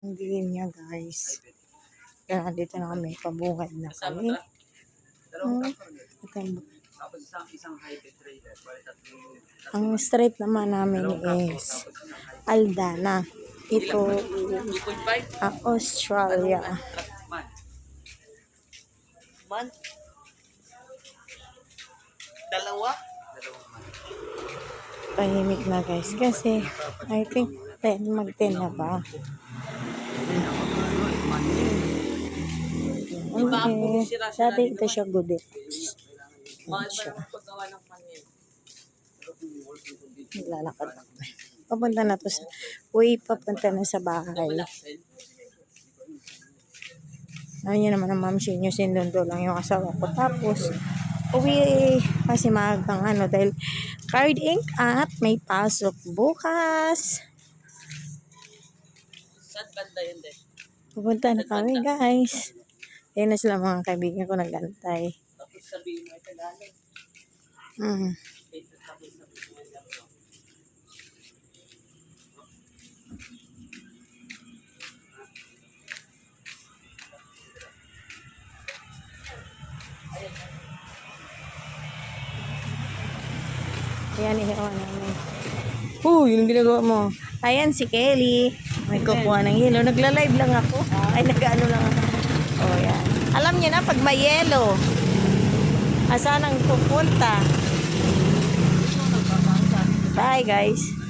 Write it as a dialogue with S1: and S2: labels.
S1: Ang dilim niya, guys. Kaya dito na kami, pabungad na kami. Ang street naman namin is Aldana. Ito, Australia. Tahimik na, guys. Kasi, I think, mag-10 na ba? Okay. Dati ito siya gudit. Lalakad na kami. Papunta na to sa papunta na sa bahay. Ayun naman ang ma'am sinyo, sindundo lang yung asawa ko. Tapos, uwi kasi maagang dahil card ink at may pasok bukas.
S2: Saan banda yun din?
S1: Pupunta na kami, guys. Ayun na sila mga kaibigan ko nagantay.
S2: Tapos sabihin mo ito galing.
S1: Ayan, ihawa namin. Yung ginagawa mo. Ayan, si Kelly. May kukuha ng yelo. Nagla-live lang ako. Ay, nag-ano lang ako. Yan. Alam niyo na, pag may yelo, asan ang pupunta? Bye, guys.